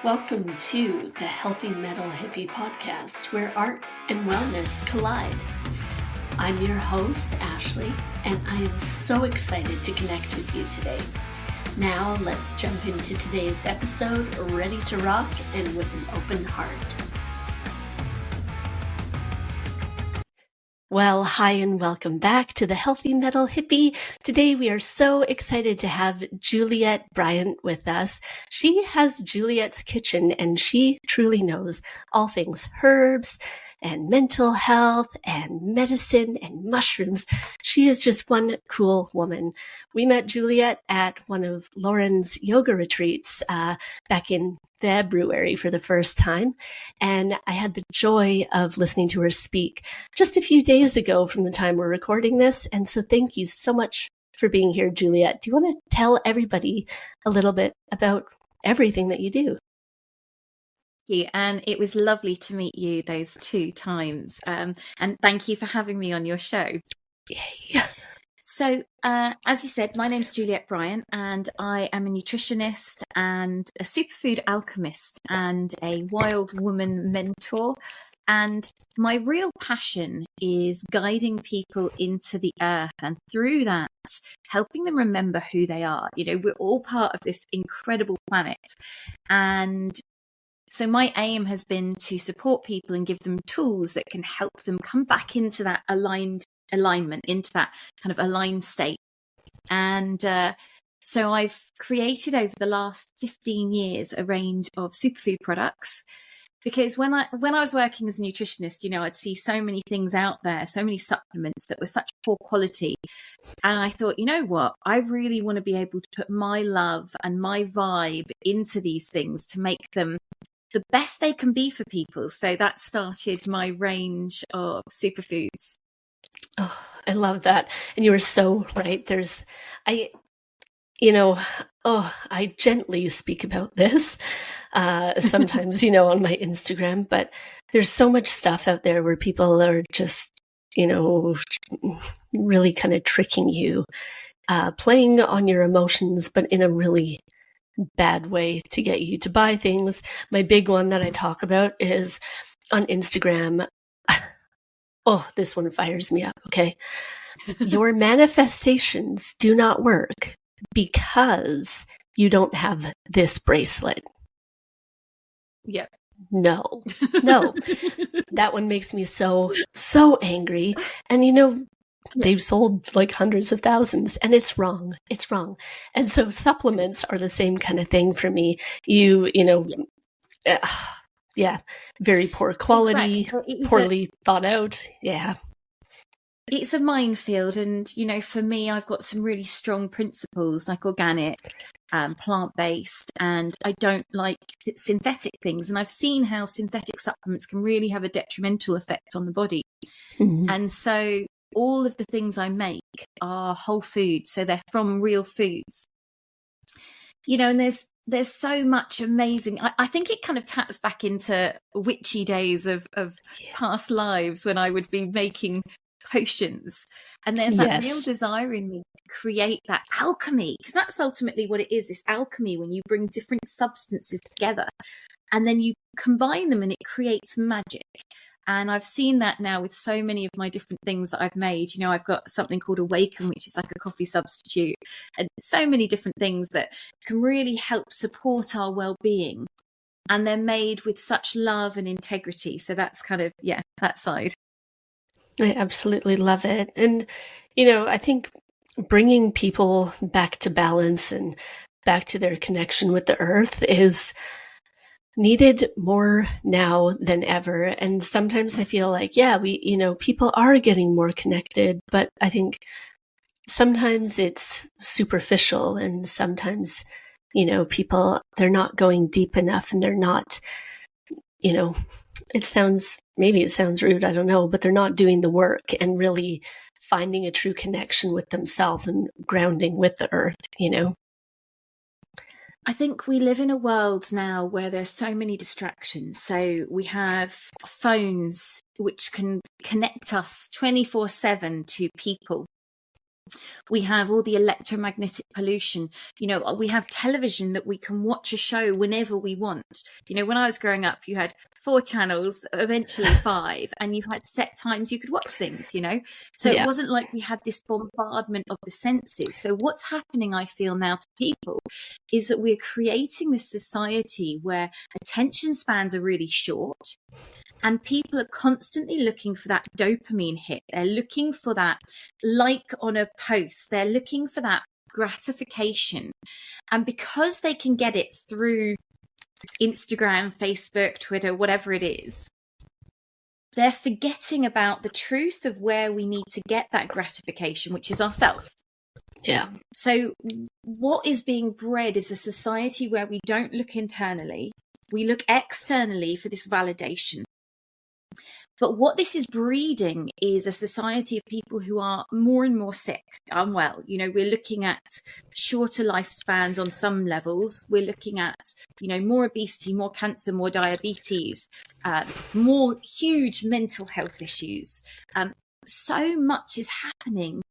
Welcome to the Healthy Metal Hippie podcast, where art and wellness collide. I'm your host, Ashley, and I am so excited to connect with you today. Now, let's jump into today's episode, ready to rock and with an open heart. Well, hi and welcome back to the Healthy Metal Hippie. Today we are so excited to have Juliette Bryant with us. She has Juliette's Kitchen and she truly knows all things herbs and mental health and medicine and mushrooms. She is just one cool woman. We met Juliette at one of Lauren's yoga retreats back in February for the first time, and I had the joy of listening to her speak just a few days ago from the time we're recording this. And so thank you so much for being here, Juliette. Do you want to tell everybody a little bit about everything that you do? And it was lovely to meet you those two times. And thank you for having me on your show. Yay. So, as you said, my name's Juliette Bryant, and I am a nutritionist and a superfood alchemist and a wild woman mentor. And my real passion is guiding people into the earth, and through that, helping them remember who they are. You know, we're all part of this incredible planet. And so my aim has been to support people and give them tools that can help them come back into that alignment, into that kind of aligned state. And so I've created over the last 15 years a range of superfood products, because when I was working as a nutritionist, you know, I'd see so many things out there, so many supplements that were such poor quality. And I thought, you know what, I really want to be able to put my love and my vibe into these things to make them the best they can be for people. So that started my range of superfoods. Oh, I love that. And you were so right. I gently speak about this sometimes, on my Instagram, but there's so much stuff out there where people are just, really kind of tricking you, playing on your emotions, but in a really bad way to get you to buy things. My big one that I talk about is on Instagram. Oh, this one fires me up. Okay. Your manifestations do not work because you don't have this bracelet. Yep. No. That one makes me so angry. And they've sold like hundreds of thousands, and it's wrong. And so supplements are the same kind of thing for me. Very poor quality, exactly. Poorly thought out. Yeah. It's a minefield. And, for me, I've got some really strong principles like organic, plant-based, and I don't like synthetic things. And I've seen how synthetic supplements can really have a detrimental effect on the body. Mm-hmm. And so all of the things I make are whole food. So they're from real foods. And there's so much amazing. I think it kind of taps back into witchy days of past lives when I would be making potions. And there's that real desire in me to create that alchemy, because that's ultimately what it is, this alchemy, when you bring different substances together and then you combine them and it creates magic. And I've seen that now with so many of my different things that I've made. I've got something called Awaken, which is like a coffee substitute, and so many different things that can really help support our well-being. And they're made with such love and integrity. So that's kind of, that side. I absolutely love it. And, I think bringing people back to balance and back to their connection with the earth is needed more now than ever. And sometimes I feel like, people are getting more connected, but I think sometimes it's superficial, and sometimes, people, they're not going deep enough, and they're not, it sounds rude, I don't know, but they're not doing the work and really finding a true connection with themselves and grounding with the earth, I think we live in a world now where there's so many distractions. So we have phones which can connect us 24/7 to people. We have all the electromagnetic pollution. We have television that we can watch a show whenever we want. When I was growing up, you had 4 channels, eventually 5, and you had set times you could watch things, So Yeah. it wasn't like we had this bombardment of the senses. So what's happening, I feel now, to people is that we're creating this society where attention spans are really short. And people are constantly looking for that dopamine hit. They're looking for that like on a post. They're looking for that gratification. And because they can get it through Instagram, Facebook, Twitter, whatever it is, they're forgetting about the truth of where we need to get that gratification, which is ourself. Yeah. So what is being bred is a society where we don't look internally. We look externally for this validation. But what this is breeding is a society of people who are more and more sick, unwell. We're looking at shorter lifespans on some levels. We're looking at, more obesity, more cancer, more diabetes, more huge mental health issues. So much is happening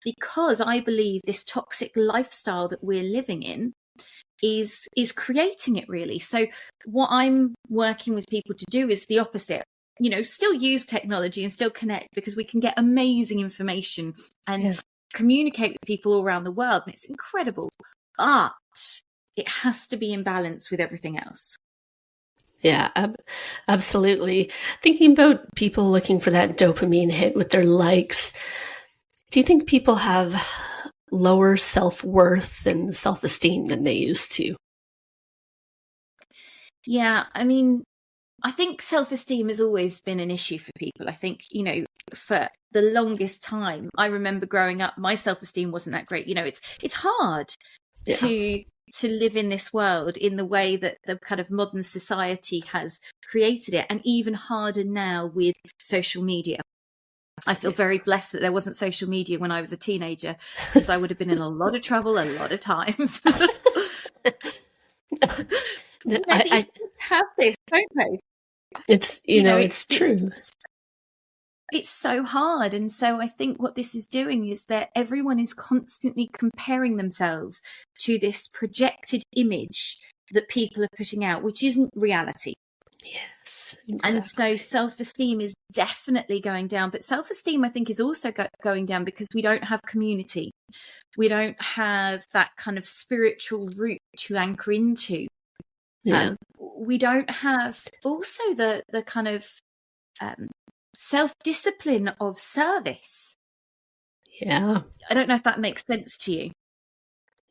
because I believe this toxic lifestyle that we're living in is creating it, really. So what I'm working with people to do is the opposite. Still use technology and still connect, because we can get amazing information and communicate with people all around the world. And it's incredible. But it has to be in balance with everything else. Yeah, absolutely. Thinking about people looking for that dopamine hit with their likes, do you think people have lower self-worth and self-esteem than they used to? Yeah, I think self-esteem has always been an issue for people. I think, for the longest time, I remember growing up, my self-esteem wasn't that great. It's hard to live in this world in the way that the kind of modern society has created it, and even harder now with social media. I feel very blessed that there wasn't social media when I was a teenager, because I would have been in a lot of trouble a lot of times. These kids have this, don't they? It's, it's true. It's so hard. And so I think what this is doing is that everyone is constantly comparing themselves to this projected image that people are putting out, which isn't reality. Yes, exactly. And so self-esteem is definitely going down. But self-esteem, I think, is also going down because we don't have community. We don't have that kind of spiritual root to anchor into. Yeah. We don't have also the kind of self-discipline of service. Yeah. I don't know if that makes sense to you.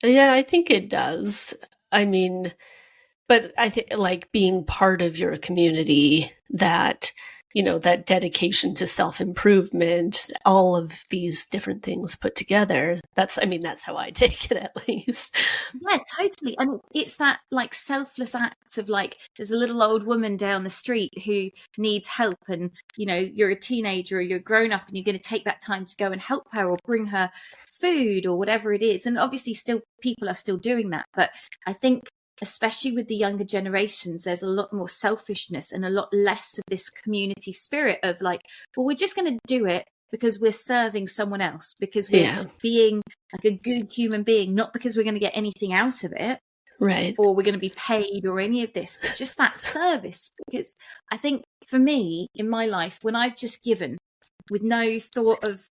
Yeah, I think it does. But I think like being part of your community, that, that dedication to self-improvement, all of these different things put together, that's how I take it, at least. Yeah, totally. And it's that like selfless act of like, there's a little old woman down the street who needs help, and, you're a teenager or you're grown up and you're going to take that time to go and help her or bring her food or whatever it is. And obviously still people are still doing that. But I think especially with the younger generations, there's a lot more selfishness and a lot less of this community spirit of like, well, we're just going to do it because we're serving someone else, because we're being like a good human being, not because we're going to get anything out of it. Right. Or we're going to be paid or any of this, but just that service. Because I think for me in my life, when I've just given with no thought of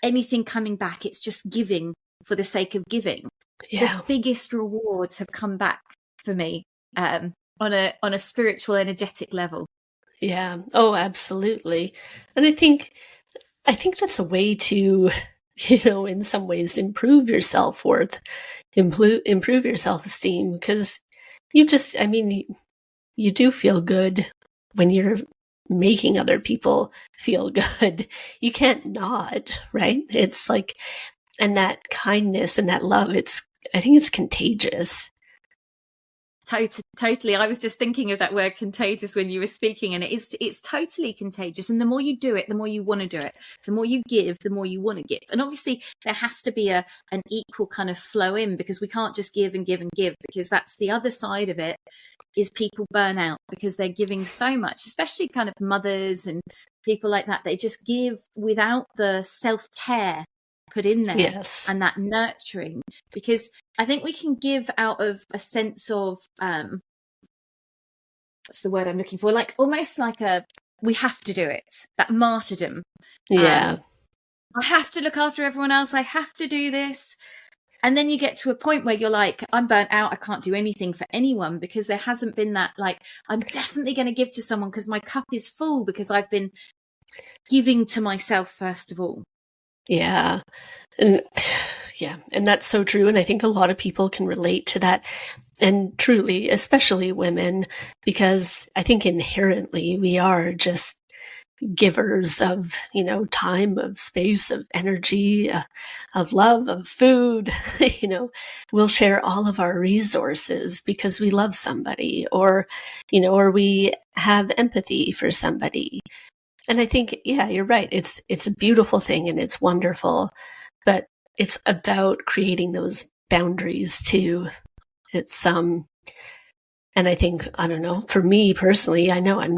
anything coming back, it's just giving for the sake of giving. The biggest rewards have come back for me on a spiritual, energetic level. Yeah. Oh, absolutely. And I think that's a way to, in some ways improve your self-worth, improve your self-esteem, because you just, you do feel good when you're making other people feel good. You can't not, right? It's like, and that kindness and that love, I think it's contagious. Totally. I was just thinking of that word contagious when you were speaking, and it's totally contagious. And the more you do it, the more you want to do it. The more you give, the more you want to give. And obviously there has to be an equal kind of flow in, because we can't just give and give and give, because that's the other side of it, is people burn out because they're giving so much, especially kind of mothers and people like that. They just give without the self-care put in there, Yes. and that nurturing, because I think we can give out of a sense of what's the word I'm looking for, like almost like we have to do it, that martyrdom. Yeah. I have to look after everyone else, I have to do this. And then you get to a point where you're like, I'm burnt out, I can't do anything for anyone, because there hasn't been that, like, I'm definitely going to give to someone because my cup is full, because I've been giving to myself first of all. Yeah. And yeah, and that's so true. And I think a lot of people can relate to that. And truly, especially women, because I think inherently we are just givers of, time, of space, of energy, of love, of food. We'll share all of our resources because we love somebody, or we have empathy for somebody. And I think, yeah, you're right. It's a beautiful thing and it's wonderful, but it's about creating those boundaries too. It's, and I think, I don't know, for me personally, I know I'm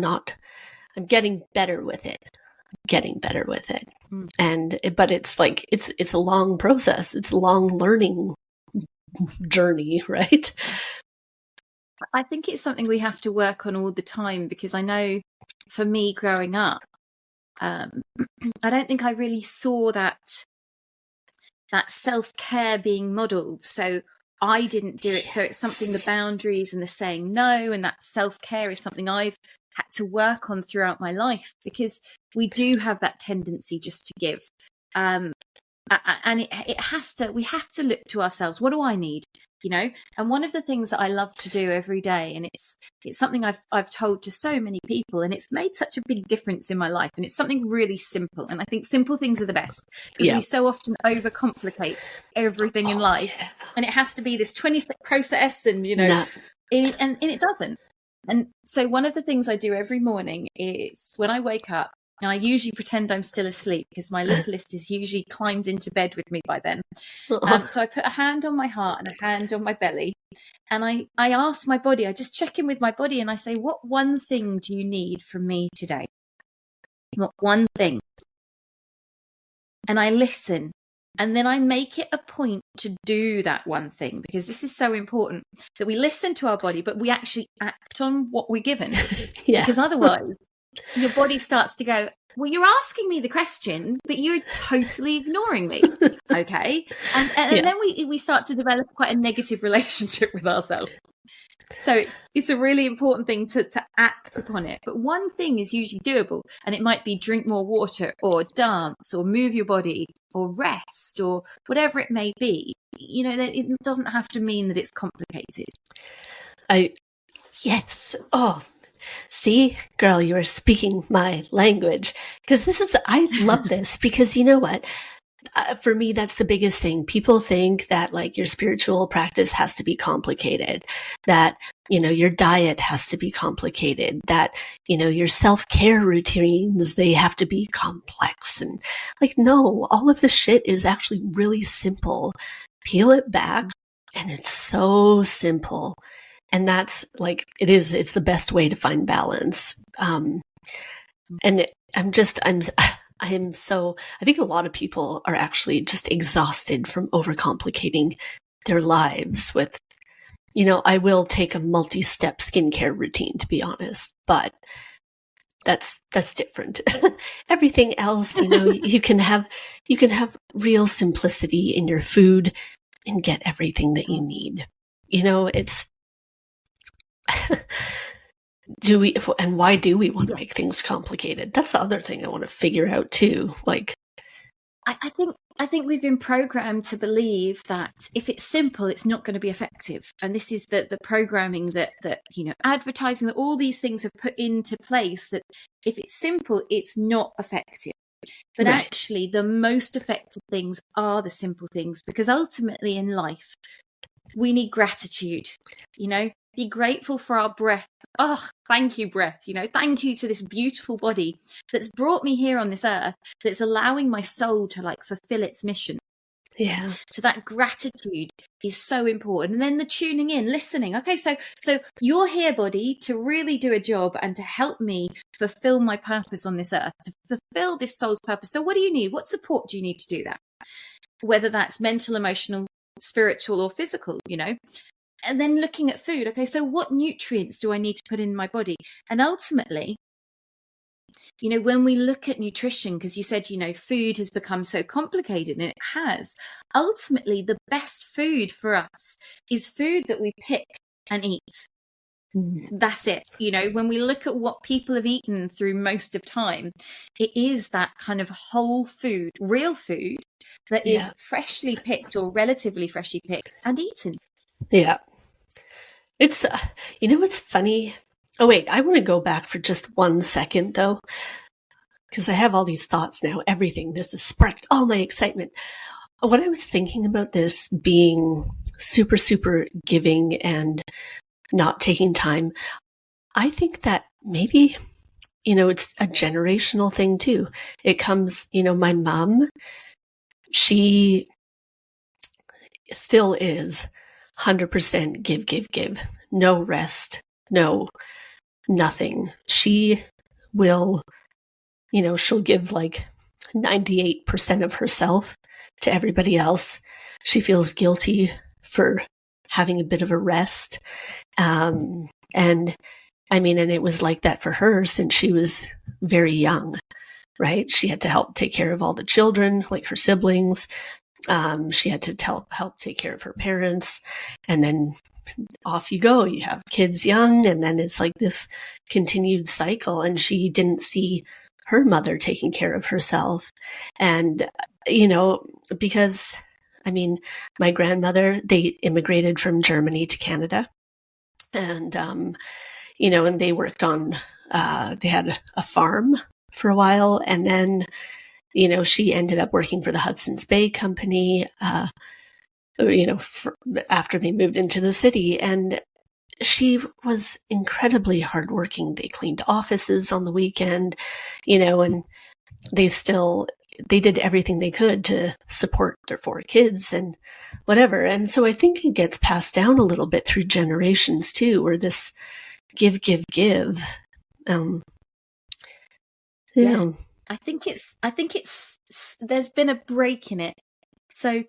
getting better with it. But it's like, it's a long process. It's a long learning journey, right? I think it's something we have to work on all the time, because I know for me growing up, I don't think I really saw that self-care being modeled. So I didn't do it. So it's something, the boundaries and the saying no, and that self-care is something I've had to work on throughout my life, because we do have that tendency just to give. And we have to look to ourselves. What do I need? And one of the things that I love to do every day, and it's something I've told to so many people, and it's made such a big difference in my life, and it's something really simple. And I think simple things are the best, because we so often overcomplicate everything in life, and it has to be this 20-step process, and and it doesn't. And so one of the things I do every morning is when I wake up, and I usually pretend I'm still asleep, because my littlest is usually climbed into bed with me by then. So I put a hand on my heart and a hand on my belly, and I ask my body, I just check in with my body, and I say, what one thing do you need from me today? What one thing? And I listen. And then I make it a point to do that one thing, because this is so important, that we listen to our body, but we actually act on what we're given. Because otherwise your body starts to go, well, you're asking me the question, but you're totally ignoring me. Okay. And then we start to develop quite a negative relationship with ourselves. So it's a really important thing to act upon it. But one thing is usually doable, and it might be drink more water, or dance, or move your body, or rest, or whatever it may be. It doesn't have to mean that it's complicated. Yes. Oh, see, girl, you are speaking my language, because I love this, because you know what? For me, that's the biggest thing. People think that like your spiritual practice has to be complicated, that, your diet has to be complicated, that, your self-care routines, they have to be complex. And like, no, all of the shit is actually really simple. Peel it back, and it's so simple. And that's like, it's the best way to find balance. And I think a lot of people are actually just exhausted from overcomplicating their lives with, I will take a multi-step skincare routine, to be honest, but that's different. Everything else, you can have real simplicity in your food and get everything that you need. It's, why do we want to make things complicated? That's the other thing I want to figure out too. Like, I think we've been programmed to believe that if it's simple, it's not going to be effective. And this is the programming that advertising, that all these things have put into place, that if it's simple, it's not effective. But actually, the most effective things are the simple things, because ultimately in life, we need gratitude. Be grateful for our breath. Oh, thank you, breath. Thank you to this beautiful body that's brought me here on this earth, that's allowing my soul to like fulfill its mission. Yeah. So that gratitude is so important. And then the tuning in, listening. Okay, so you're here, body, to really do a job and to help me fulfill my purpose on this earth, to fulfill this soul's purpose. So what do you need? What support do you need to do that? whether that's mental, emotional, spiritual, or physical, and then looking at food. Okay, so what nutrients do I need to put in my body? And ultimately, when we look at nutrition, because you said, food has become so complicated, and it has, ultimately the best food for us is food that we pick and eat. That's it. When we look at what people have eaten through most of time, it is that kind of whole food, real food that is freshly picked or relatively freshly picked and eaten. Yeah. It's, what's funny? Oh, wait, I want to go back for just 1 second, though, because I have all these thoughts now. Everything. This has sparked all my excitement. What I was thinking about this being super, super giving and not taking time, I think that maybe, it's a generational thing too. It comes, my mom, she still is 100% give, give, give. No rest, no nothing. She will, she'll give like 98% of herself to everybody else. She feels guilty for having a bit of a rest. And it was like that for her since she was very young, right? She had to help take care of all the children, like her siblings. She had to help take care of her parents. And then off you go. You have kids young, and then it's like this continued cycle. And she didn't see her mother taking care of herself. And, because, my grandmother, they immigrated from Germany to Canada. And, and they worked on, they had a farm for a while. And then, she ended up working for the Hudson's Bay Company, after they moved into the city. And she was incredibly hardworking. They cleaned offices on the weekend, and they did everything they could to support their 4 kids and whatever. And so I think it gets passed down a little bit through generations too, where this give, give, give. I think it's there's been a break in it. So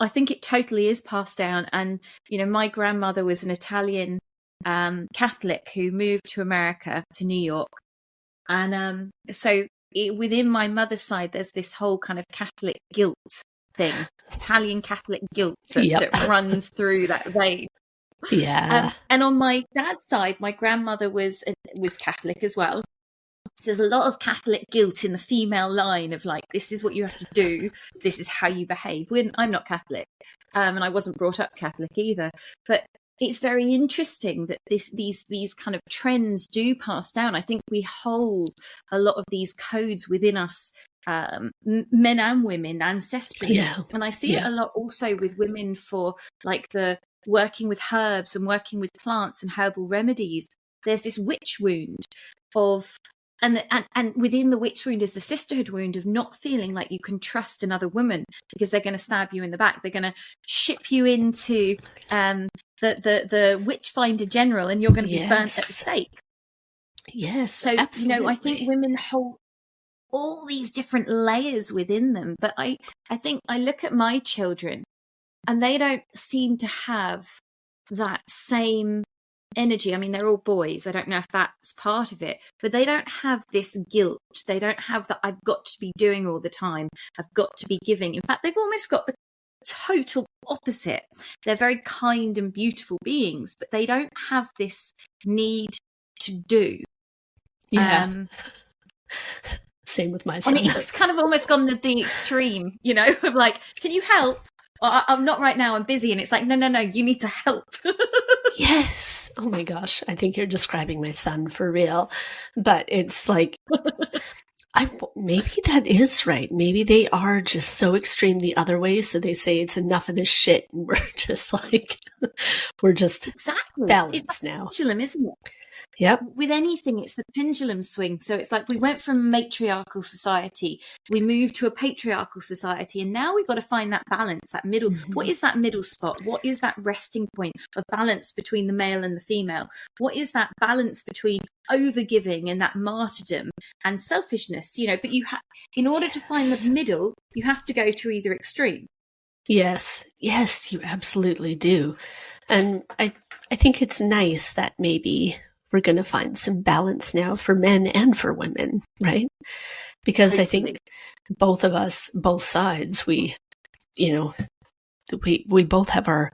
I think it totally is passed down. And, my grandmother was an Italian Catholic who moved to America, to New York. And so within my mother's side, there's this whole kind of Catholic guilt thing, Italian Catholic guilt that runs through that vein. Yeah. And on my dad's side, my grandmother was Catholic as well. So there's a lot of Catholic guilt in the female line of like, this is what you have to do. This is how you behave. I'm not Catholic, and I wasn't brought up Catholic either. But it's very interesting that these kind of trends do pass down. I think we hold a lot of these codes within us, men and women, ancestrally. Yeah. And I see it a lot also with women for like the working with herbs and working with plants and herbal remedies. There's this witch wound of... And within the witch wound is the sisterhood wound of not feeling like you can trust another woman because they're going to stab you in the back. They're going to ship you into the witch finder general, and you're going to be burnt at the stake. Yes, so absolutely. I think women hold all these different layers within them. But I think I look at my children, and they don't seem to have that same energy. They're all boys. I don't know if that's part of it, but they don't have this guilt. They don't have that I've got to be doing all the time. I've got to be giving. In fact, they've almost got the total opposite. They're very kind and beautiful beings, but they don't have this need to do. Yeah. Same with my son. And it's kind of almost gone to the extreme, of like, can you help? I'm not right now, I'm busy. And it's like, no, you need to help. Yes. Oh my gosh. I think you're describing my son for real. But it's like, maybe that is right. Maybe they are just so extreme the other way. So they say it's enough of this shit. And we're just like, we're just exactly balanced it's now. pendulum, isn't it? Yep. With anything, it's the pendulum swing. So it's like we went from a matriarchal society, we moved to a patriarchal society, and now we've got to find that balance, that middle. What is that middle spot? What is that resting point of balance between the male and the female? What is that balance between overgiving and that martyrdom and selfishness? But in order to find the middle, you have to go to either extreme. Yes, you absolutely do. And I think it's nice that maybe we're going to find some balance now for men and for women, right? Because totally. I think both of us, both sides, we both have our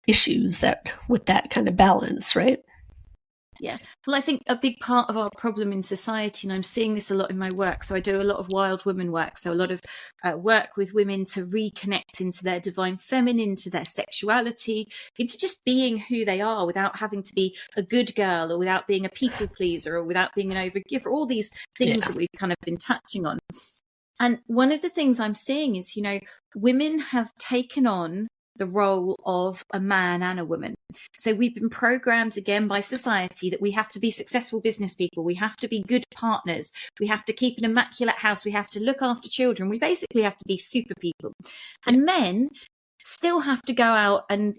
issues with that kind of balance, right? Yeah. Well, I think a big part of our problem in society, and I'm seeing this a lot in my work, so I do a lot of wild women work, so a lot of work with women to reconnect into their divine feminine, to their sexuality, into just being who they are without having to be a good girl, or without being a people pleaser, or without being an overgiver, all these things that we've kind of been touching on. And one of the things I'm seeing is, women have taken on the role of a man and a woman. So we've been programmed again by society that we have to be successful business people. We have to be good partners. We have to keep an immaculate house. We have to look after children. We basically have to be super people. And men still have to go out and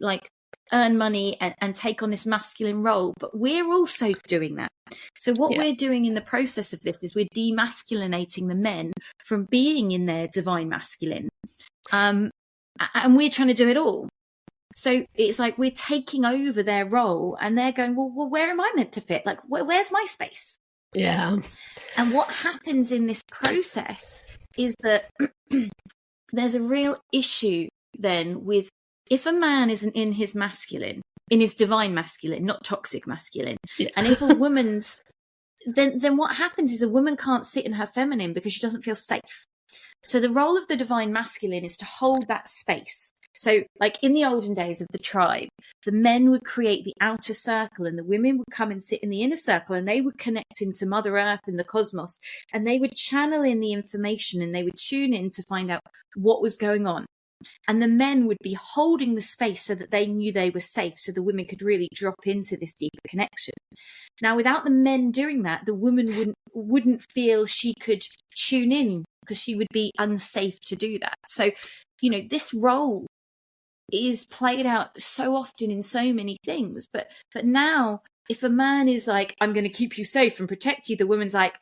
earn money and take on this masculine role. But we're also doing that. So what we're doing in the process of this is we're demasculinating the men from being in their divine masculine. And we're trying to do it all. So it's like we're taking over their role, and they're going, well, where am I meant to fit? Like, where's my space? Yeah. And what happens in this process is that there's a real issue then with, if a man isn't in his masculine, in his divine masculine, not toxic masculine, and if a woman's, then what happens is a woman can't sit in her feminine because she doesn't feel safe. So the role of the divine masculine is to hold that space. So like in the olden days of the tribe, the men would create the outer circle and the women would come and sit in the inner circle, and they would connect into Mother Earth and the cosmos, and they would channel in the information and they would tune in to find out what was going on. And the men would be holding the space so that they knew they were safe, so the women could really drop into this deeper connection. Now, without the men doing that, the woman wouldn't feel she could tune in, because she would be unsafe to do that. So, this role is played out so often in so many things. But now, if a man is like, I'm going to keep you safe and protect you, the woman's like,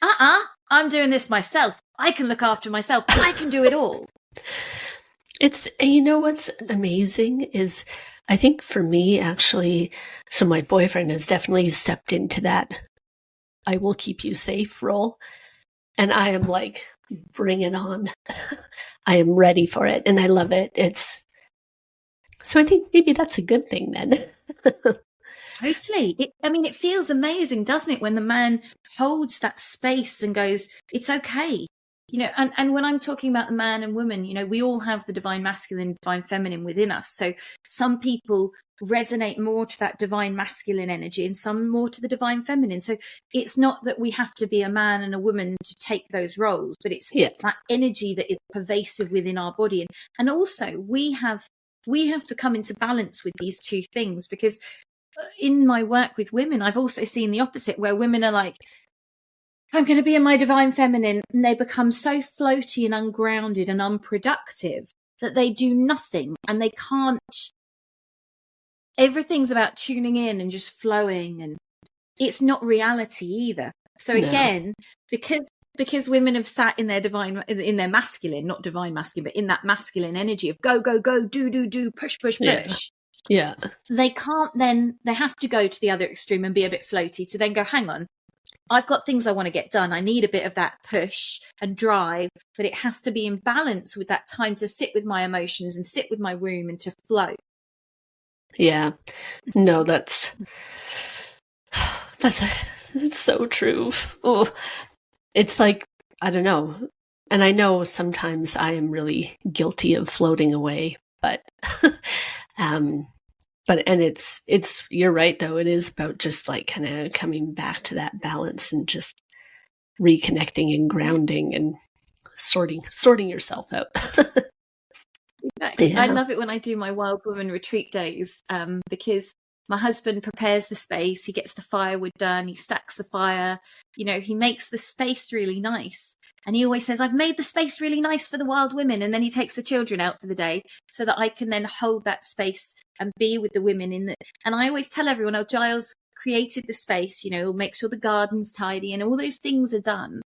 I'm doing this myself. I can look after myself. I can do it all. What's amazing is, I think for me, actually, so my boyfriend has definitely stepped into that I will keep you safe role. And I am like, bring it on. I am ready for it. And I love it. So I think maybe that's a good thing then. Totally. It feels amazing, doesn't it? When the man holds that space and goes, it's okay. And when I'm talking about the man and woman, we all have the divine masculine, divine feminine within us. So some people resonate more to that divine masculine energy and some more to the divine feminine. So it's not that we have to be a man and a woman to take those roles, but it's that energy that is pervasive within our body. And also we have to come into balance with these two things, because in my work with women, I've also seen the opposite, where women are like, I'm going to be in my divine feminine, and they become so floaty and ungrounded and unproductive that they do nothing, and they can't. Everything's about tuning in and just flowing, and it's not reality either. So again, because women have sat in their in their masculine, not divine masculine, but in that masculine energy of go, go, go, do, push, push, push. Yeah. They can't then, they have to go to the other extreme and be a bit floaty to then go, hang on, I've got things I want to get done. I need a bit of that push and drive, but it has to be in balance with that time to sit with my emotions and sit with my womb and to flow. Yeah. No, that's so true. Oh, it's like, I don't know. And I know sometimes I am really guilty of floating away, but it's you're right though. It is about just like kind of coming back to that balance and just reconnecting and grounding and sorting yourself out. Exactly. Yeah. I love it when I do my Wild Woman retreat days, because My husband prepares the space. He gets the firewood done. He stacks the fire. He makes the space really nice. And he always says, I've made the space really nice for the wild women. And then he takes the children out for the day so that I can then hold that space and be with the women and I always tell everyone, oh, Giles created the space, he'll make sure the garden's tidy and all those things are done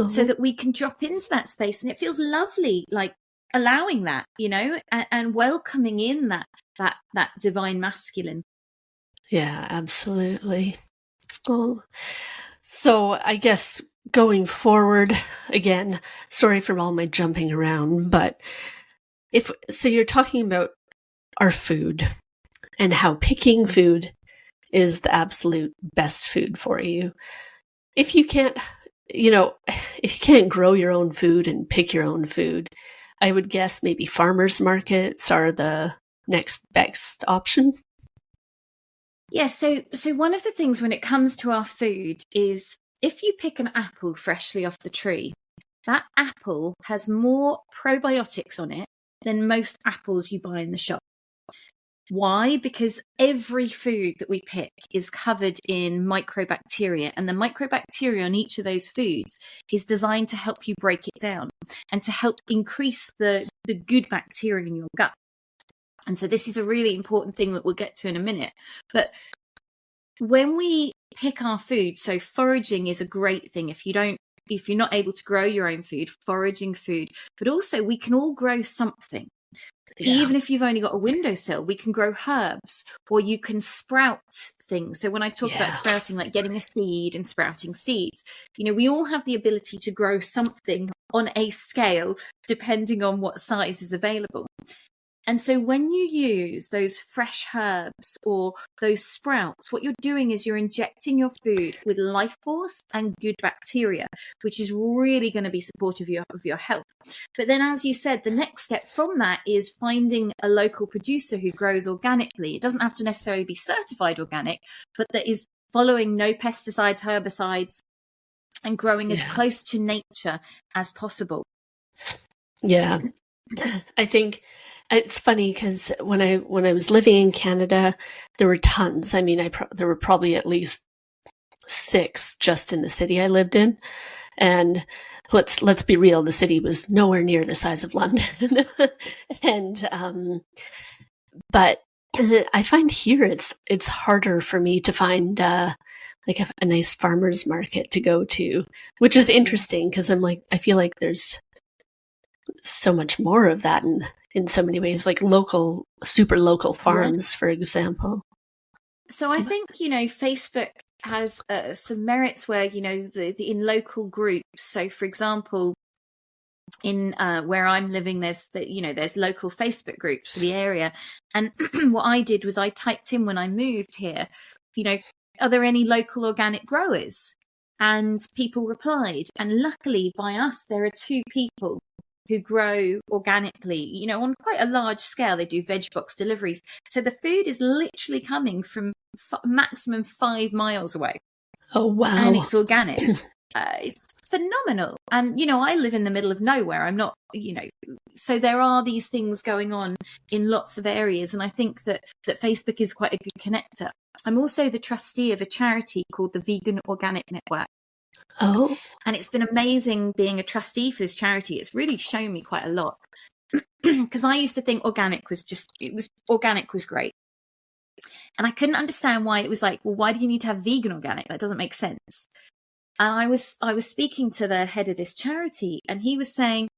so that we can drop into that space. And it feels lovely, like allowing that, and welcoming in that divine masculine. Yeah, absolutely. Oh, so I guess going forward, again, sorry for all my jumping around, but so you're talking about our food and how picking food is the absolute best food for you. If you can't grow your own food and pick your own food, I would guess maybe farmers markets are the next best option. Yeah, so one of the things when it comes to our food is if you pick an apple freshly off the tree, that apple has more probiotics on it than most apples you buy in the shop. Why? Because every food that we pick is covered in microbacteria, and the microbacteria on each of those foods is designed to help you break it down and to help increase the good bacteria in your gut. And so this is a really important thing that we'll get to in a minute. But when we pick our food, so foraging is a great thing. If you're not able to grow your own food, foraging food, but also we can all grow something. Yeah. Even if you've only got a windowsill, we can grow herbs, or you can sprout things. So when I talk about sprouting, like getting a seed and sprouting seeds, we all have the ability to grow something on a scale depending on what size is available. And so when you use those fresh herbs or those sprouts, what you're doing is you're injecting your food with life force and good bacteria, which is really going to be supportive of your health. But then, as you said, the next step from that is finding a local producer who grows organically. It doesn't have to necessarily be certified organic, but that is following no pesticides, herbicides, and growing as close to nature as possible. Yeah, I think it's funny because when I was living in Canada, there were tons. I mean, there were probably at least 6 just in the city I lived in, and let's be real, the city was nowhere near the size of London. And but I find here it's harder for me to find like a nice farmer's market to go to, which is interesting because I feel like there's so much more of that in so many ways, like super local farms, for example. So I think, Facebook has some merits where, in local groups. So, for example, in where I'm living, there's local Facebook groups for the area. And what I did was I typed in when I moved here, are there any local organic growers? And people replied. And luckily by us, there are 2 people who grow organically, on quite a large scale. They do veg box deliveries. So the food is literally coming from maximum 5 miles away. Oh, wow. And it's organic. It's phenomenal. And, I live in the middle of nowhere. I'm not, so there are these things going on in lots of areas. And I think that Facebook is quite a good connector. I'm also the trustee of a charity called the Vegan Organic Network. Oh. And it's been amazing being a trustee for this charity. It's really shown me quite a lot. Because I used to think organic was great. And I couldn't understand why it was like, well, why do you need to have vegan organic? That doesn't make sense. And I was speaking to the head of this charity, and he was saying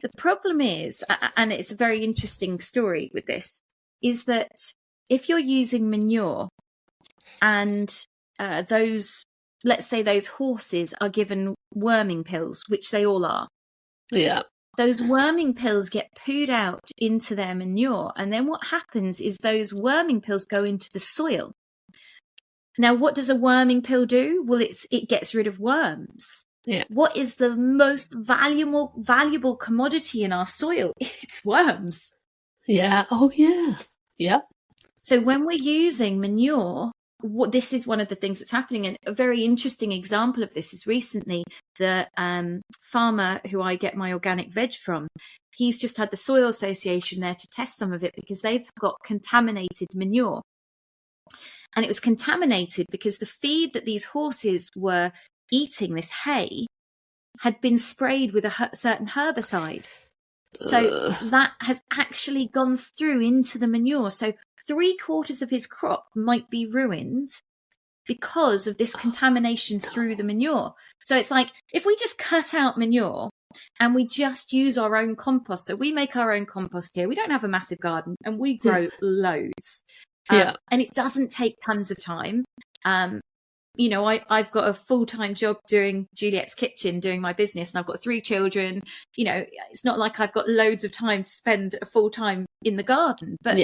the problem is, and it's a very interesting story with this, is that if you're using manure and let's say those horses are given worming pills, which they all are. Yeah. Those worming pills get pooed out into their manure. And then what happens is those worming pills go into the soil. Now, what does a worming pill do? Well, it gets rid of worms. Yeah. What is the most valuable commodity in our soil? It's worms. Yeah. Oh, yeah. Yep. So when we're using manure, this is one of the things that's happening. And a very interesting example of this is recently the farmer who I get my organic veg from, he's just had the Soil Association there to test some of it because they've got contaminated manure. and it was contaminated because the feed that these horses were eating, this hay, had been sprayed with a certain herbicide. So that has actually gone through into the manure. So 3/4 of his crop might be ruined because of this contamination through the manure. So it's like, if we just cut out manure and we just use our own compost. So we make our own compost here. We don't have a massive garden and we grow loads. And it doesn't take tons of time. You know, I've got a full-time job doing Juliette's Kitchen, doing my business, and I've got 3 children. You know, it's not like I've got loads of time to spend a full-time in the garden, but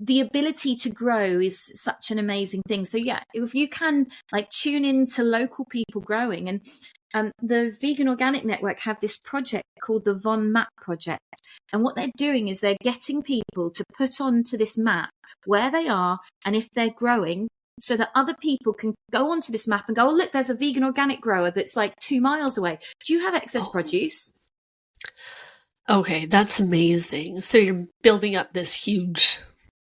the ability to grow is such an amazing thing. So yeah, if you can like tune into local people growing, and the Vegan Organic Network have this project called the Von Map Project. And what they're doing is they're getting people to put onto this map where they are and if they're growing, so that other people can go onto this map and go, oh, look, there's a vegan organic grower that's like 2 miles away. Do you have excess produce? Okay, that's amazing. So you're building up this huge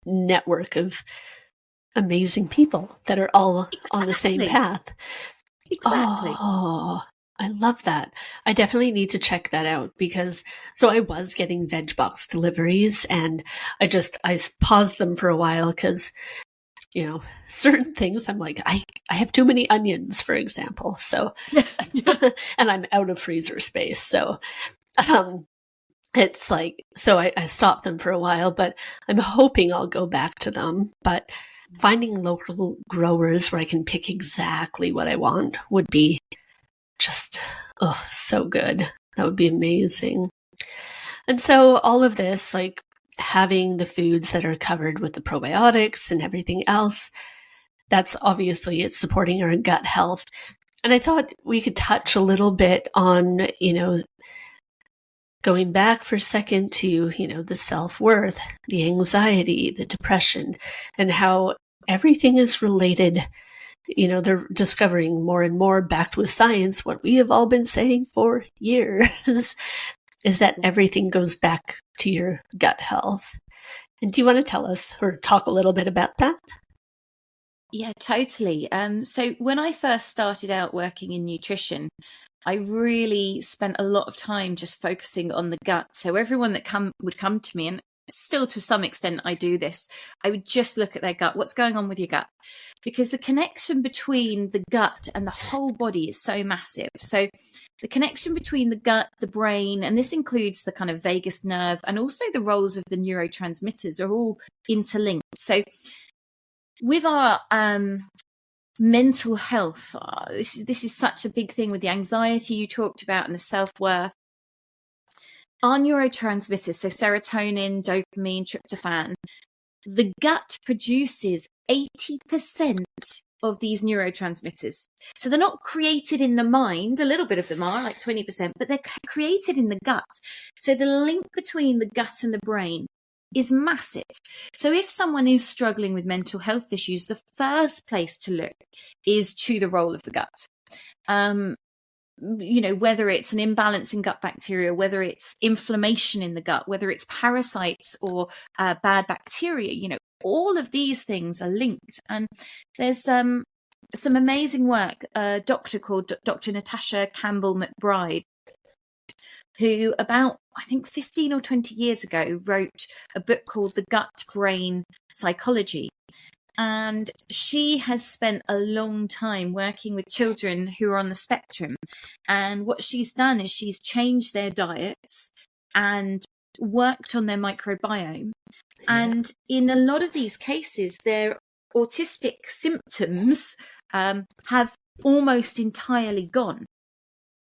network of amazing people that are all on the same path. Exactly. Oh, I love that. I definitely need to check that out because so I was getting veg box deliveries and I paused them for a while because, you know, certain things I'm like, I have too many onions, for example. So, and I'm out of freezer space. So, it's like, so I stopped them for a while, but I'm hoping I'll go back to them. But finding local growers where I can pick exactly what I want would be just, so good. That would be amazing. And so all of this, like having the foods that are covered with the probiotics and everything else, that's obviously it's supporting our gut health. And I thought we could touch a little bit on, you know, going back for a second to, you know, the self-worth, the anxiety, the depression, and how everything is related. You know, they're discovering more and more, backed with science, what we have all been saying for years, is that everything goes back to your gut health. And do you want to tell us or talk a little bit about that? Yeah, totally. So when I first started out working in nutrition, I really spent a lot of time just focusing on the gut. So everyone that would come to me, and still to some extent I do this, I would just look at their gut. What's going on with your gut? Because the connection between the gut and the whole body is so massive. So the connection between the gut, the brain, and this includes the kind of vagus nerve and also the roles of the neurotransmitters are all interlinked. So with our mental health, this is such a big thing with the anxiety you talked about and the self-worth. Our neurotransmitters, so serotonin, dopamine, tryptophan, the gut produces 80% of these neurotransmitters. So they're not created in the mind. A little bit of them are, like 20%, but they're created in the gut. So the link between the gut and the brain is massive. So if someone is struggling with mental health issues, the first place to look is to the role of the gut. You know, whether it's an imbalance in gut bacteria, whether it's inflammation in the gut, whether it's parasites or bad bacteria, you know, all of these things are linked. And there's some amazing work, a doctor called Dr. Natasha Campbell McBride, who about, I think 15 or 20 years ago, wrote a book called The Gut-Brain Psychology. And she has spent a long time working with children who are on the spectrum. And what she's done is she's changed their diets and worked on their microbiome. Yeah. And in a lot of these cases, their autistic symptoms have almost entirely gone.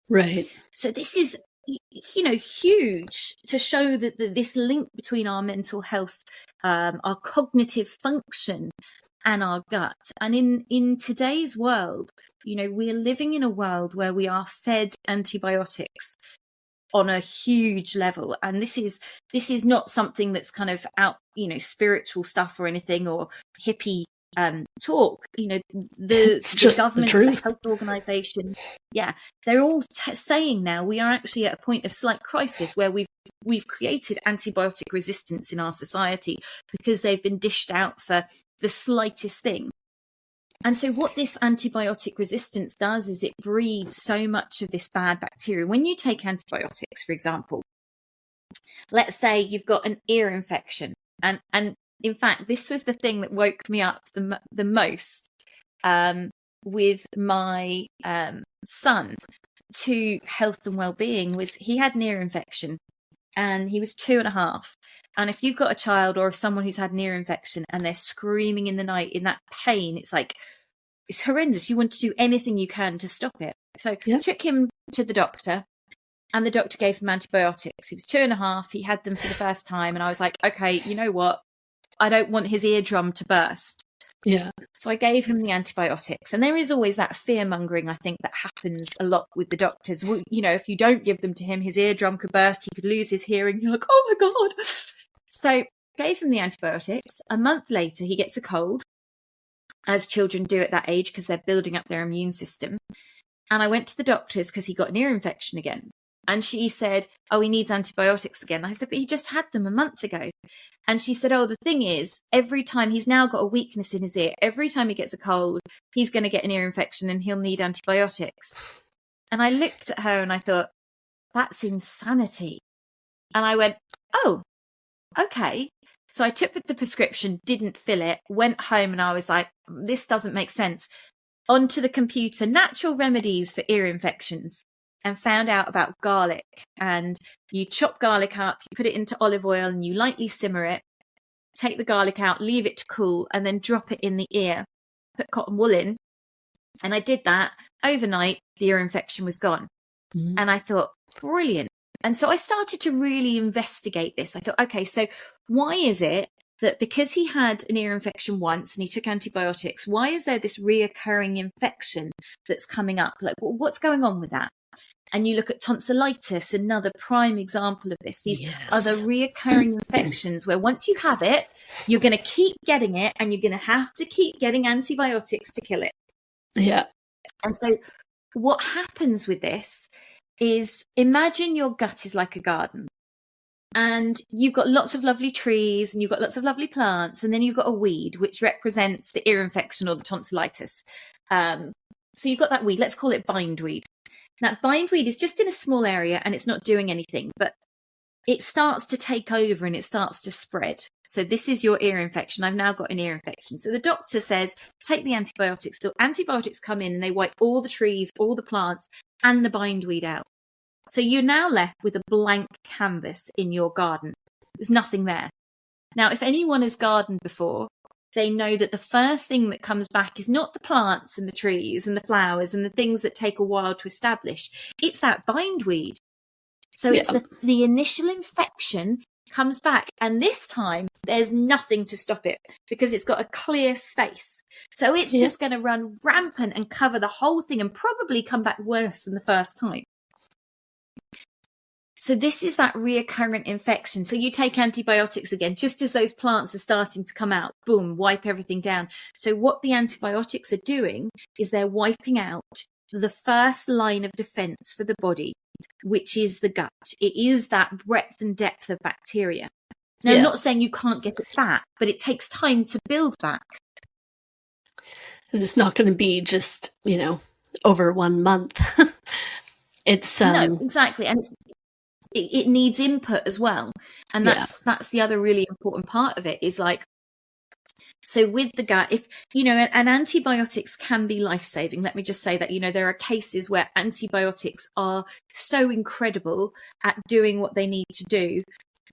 Right. So this is, you know, huge to show that this link between our mental health, our cognitive function and our gut. And in today's world, you know, we're living in a world where we are fed antibiotics on a huge level. And this is not something that's kind of out, you know, spiritual stuff or anything or hippie talk. You know, the government, the health organization, yeah, they're all saying now we are actually at a point of slight crisis where we've we've created antibiotic resistance in our society because they've been dished out for the slightest thing. And so what this antibiotic resistance does is it breeds so much of this bad bacteria. When you take antibiotics, for example, let's say you've got an ear infection. And in fact, this was the thing that woke me up the most with my son to health and well-being, was he had an ear infection and he was 2.5. And if you've got a child or someone who's had an ear infection and they're screaming in the night in that pain, it's like, it's horrendous. You want to do anything you can to stop it. So I took him to the doctor and the doctor gave him antibiotics. He was 2.5. He had them for the first time. And I was like, okay, you know what? I don't want his eardrum to burst. Yeah. So I gave him the antibiotics. And there is always that fear mongering, I think, that happens a lot with the doctors. Well, you know, if you don't give them to him, his eardrum could burst. He could lose his hearing. You're like, oh my God. So gave him the antibiotics. A month later, he gets a cold, as children do at that age because they're building up their immune system. And I went to the doctors because he got an ear infection again. And she said, oh, he needs antibiotics again. I said, but he just had them a month ago. And she said, oh, the thing is, every time he's now got a weakness in his ear, every time he gets a cold, he's going to get an ear infection and he'll need antibiotics. And I looked at her and I thought, that's insanity. And I went, oh, okay. So I took the prescription, didn't fill it, went home and I was like, this doesn't make sense. Onto the computer, natural remedies for ear infections, and found out about garlic. And you chop garlic up, you put it into olive oil and you lightly simmer it, take the garlic out, leave it to cool, and then drop it in the ear, put cotton wool in. And I did that overnight. The ear infection was gone. Mm-hmm. And I thought, brilliant. And so I started to really investigate this. I thought, okay, so why is it that because he had an ear infection once and he took antibiotics, why is there this reoccurring infection that's coming up? Like, what's going on with that? And you look at tonsillitis, another prime example of this. These are the reoccurring infections where once you have it, you're going to keep getting it and you're going to have to keep getting antibiotics to kill it. Yeah. And so what happens with this is, imagine your gut is like a garden and you've got lots of lovely trees and you've got lots of lovely plants, and then you've got a weed which represents the ear infection or the tonsillitis. So you've got that weed, let's call it bindweed. Now bindweed is just in a small area and it's not doing anything, but it starts to take over and it starts to spread. So this is your ear infection. I've now got an ear infection. So the doctor says, take the antibiotics. The antibiotics come in and they wipe all the trees, all the plants and the bindweed out. So you're now left with a blank canvas in your garden. There's nothing there. Now, if anyone has gardened before, they know that the first thing that comes back is not the plants and the trees and the flowers and the things that take a while to establish. It's that bindweed. So it's the initial infection comes back, and this time there's nothing to stop it because it's got a clear space. So it's just going to run rampant and cover the whole thing and probably come back worse than the first time. So this is that reoccurrent infection. So you take antibiotics again, just as those plants are starting to come out, boom, wipe everything down. So what the antibiotics are doing is they're wiping out the first line of defense for the body, which is the gut. It is that breadth and depth of bacteria. Now, I'm not saying you can't get it back, but it takes time to build back. And it's not going to be just, over 1 month. It's no, exactly. And it needs input as well. And that's the other really important part of it is like, so with the gut, if, and antibiotics can be life-saving. Let me just say that, there are cases where antibiotics are so incredible at doing what they need to do,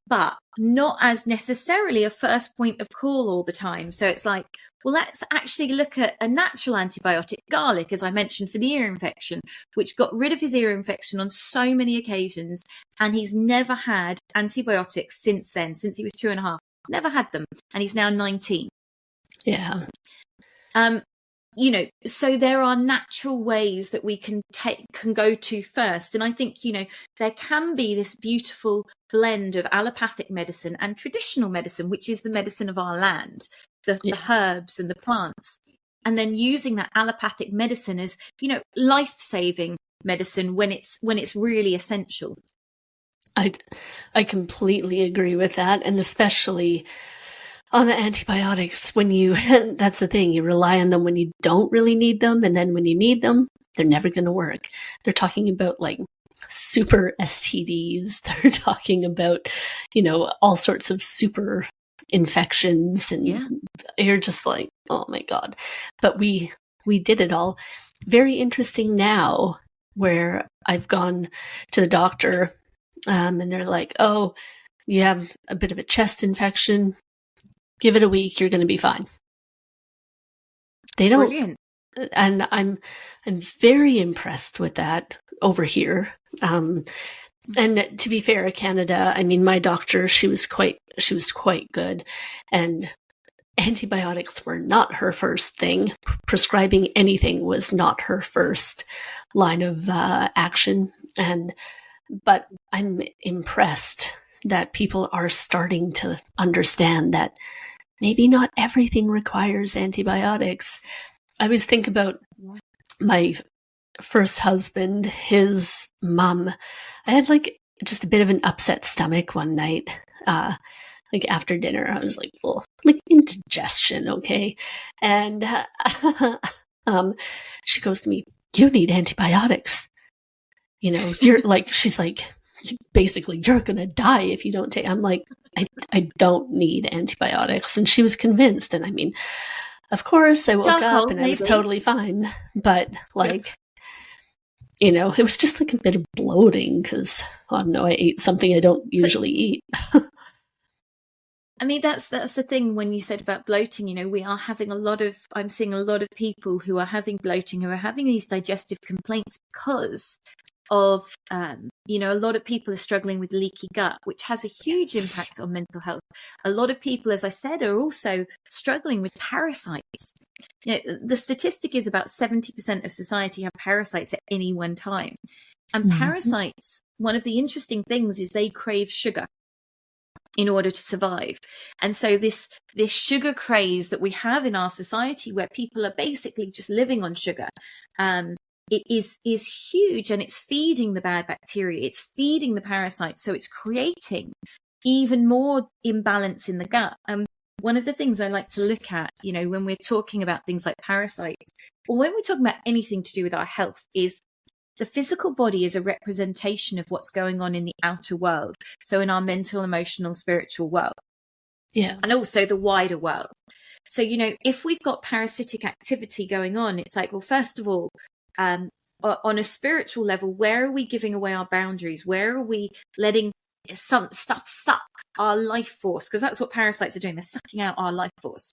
but not as necessarily a first point of call all the time. So it's like, well, let's actually look at a natural antibiotic, garlic, as I mentioned, for the ear infection, which got rid of his ear infection on so many occasions. And he's never had antibiotics since then, since he was 2.5, never had them. And he's now 19. Yeah. So there are natural ways that we can go to first. And I think, there can be this beautiful blend of allopathic medicine and traditional medicine, which is the medicine of our land, the herbs and the plants. And then using that allopathic medicine as, life-saving medicine when it's really essential. I completely agree with that. And especially on the antibiotics, when you, that's the thing, you rely on them when you don't really need them. And then when you need them, they're never going to work. They're talking about like super STDs. They're talking about, all sorts of super infections. And you're just like, oh my God. But we did it all. Very interesting now where I've gone to the doctor and they're like, oh, you have a bit of a chest infection. Give it a week, you're going to be fine. They don't. Brilliant. And I'm very impressed with that over here. And to be fair, Canada, I mean, my doctor, she was quite good. And antibiotics were not her first thing. Prescribing anything was not her first line of action. But I'm impressed that people are starting to understand that maybe not everything requires antibiotics. I always think about my first husband, his mom. I had like just a bit of an upset stomach one night. Like after dinner, I was like, well, like indigestion, okay? And she goes to me, you need antibiotics. You're like, she's like, basically, you're going to die if you don't take, I'm like, I don't need antibiotics. And she was convinced. And I mean, of course, I woke up and I was totally fine. But like, it was just like a bit of bloating because, I don't know, I ate something I don't usually eat. I mean, that's the thing when you said about bloating, we are having I'm seeing a lot of people who are having bloating, who are having these digestive complaints because of, a lot of people are struggling with leaky gut, which has a huge impact on mental health. A lot of people, as I said, are also struggling with parasites. The statistic is about 70% of society have parasites at any one time. And parasites, one of the interesting things is they crave sugar in order to survive. And so this sugar craze that we have in our society where people are basically just living on sugar, it is huge, and it's feeding the bad bacteria. It's feeding the parasites. So it's creating even more imbalance in the gut. One of the things I like to look at, when we're talking about things like parasites, or when we're talking about anything to do with our health, is the physical body is a representation of what's going on in the outer world. So in our mental, emotional, spiritual world. Yeah. And also the wider world. So, if we've got parasitic activity going on, it's like, well, first of all, on a spiritual level, where are we giving away our boundaries? Where are we letting some stuff suck our life force? Because that's what parasites are doing. They're sucking out our life force.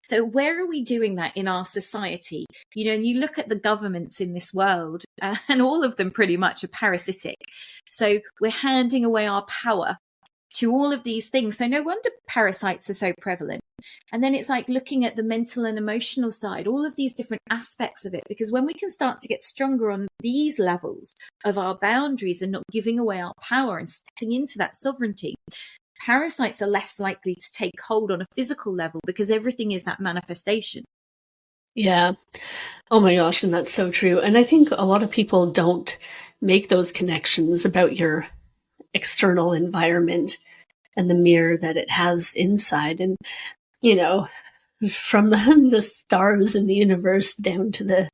So where are we doing that in our society? And you look at the governments in this world, and all of them pretty much are parasitic. So we're handing away our power to all of these things. So no wonder parasites are so prevalent. And then it's like looking at the mental and emotional side, all of these different aspects of it, because when we can start to get stronger on these levels of our boundaries and not giving away our power and stepping into that sovereignty, parasites are less likely to take hold on a physical level because everything is that manifestation. Yeah. Oh my gosh. And that's so true. And I think a lot of people don't make those connections about your external environment and the mirror that it has inside. And, from the stars in the universe down to the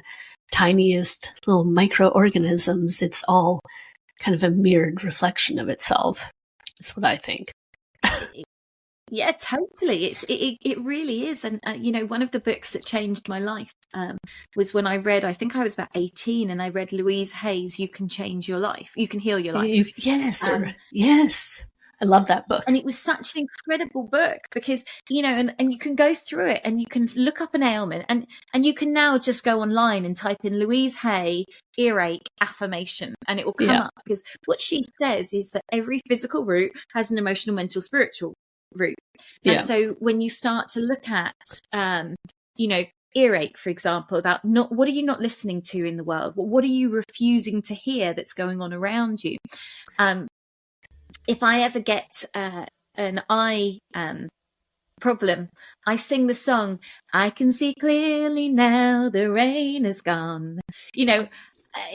tiniest little microorganisms, it's all kind of a mirrored reflection of itself. That's what I think. Yeah, totally. It really is. And, one of the books that changed my life was when I read, I think I was about 18, and I read Louise Hay's You Can Change Your Life. You Can Heal Your Life. Yes. Yes. I love that book. And it was such an incredible book because, and you can go through it and you can look up an ailment and you can now just go online and type in Louise Hay, earache, affirmation, and it will come up, because what she says is that every physical root has an emotional, mental, spiritual root. And so when you start to look at, earache, for example, about what are you not listening to in the world? What are you refusing to hear that's going on around you? If I ever get an eye problem, I sing the song, I can see clearly now, the rain is gone.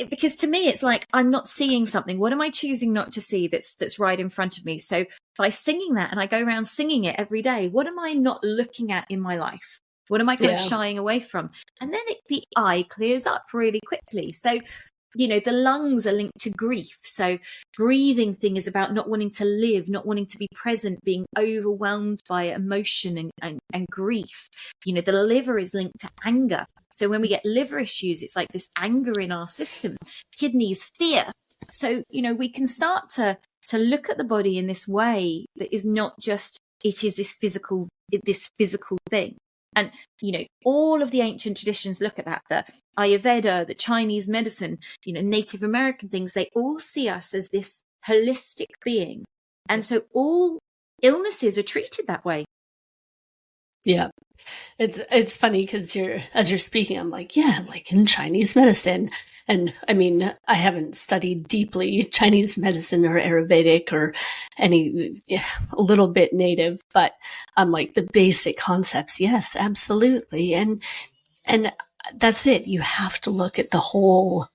because to me it's like I'm not seeing something. What am I choosing not to see that's right in front of me? So by singing that, and I go around singing it every day, what am I not looking at in my life? What am I kind of shying away from? And then the eye clears up really quickly. So, you know, the lungs are linked to grief. So breathing thing is about not wanting to live, not wanting to be present, being overwhelmed by emotion and grief. You know, the liver is linked to anger. So when we get liver issues, it's like this anger in our system. Kidneys, fear. So, you know, we can start to look at the body in this way that is not just, it is this physical thing. And, you know, all of the ancient traditions look at that, the Ayurveda, the Chinese medicine, you know, Native American things, they all see us as this holistic being. And so all illnesses are treated that way. Yeah. It's funny because as you're speaking, I'm like, yeah, like in Chinese medicine. And I mean, I haven't studied deeply Chinese medicine or Ayurvedic or a little bit native, but I'm like the basic concepts. Yes, absolutely. And that's it. You have to look at the whole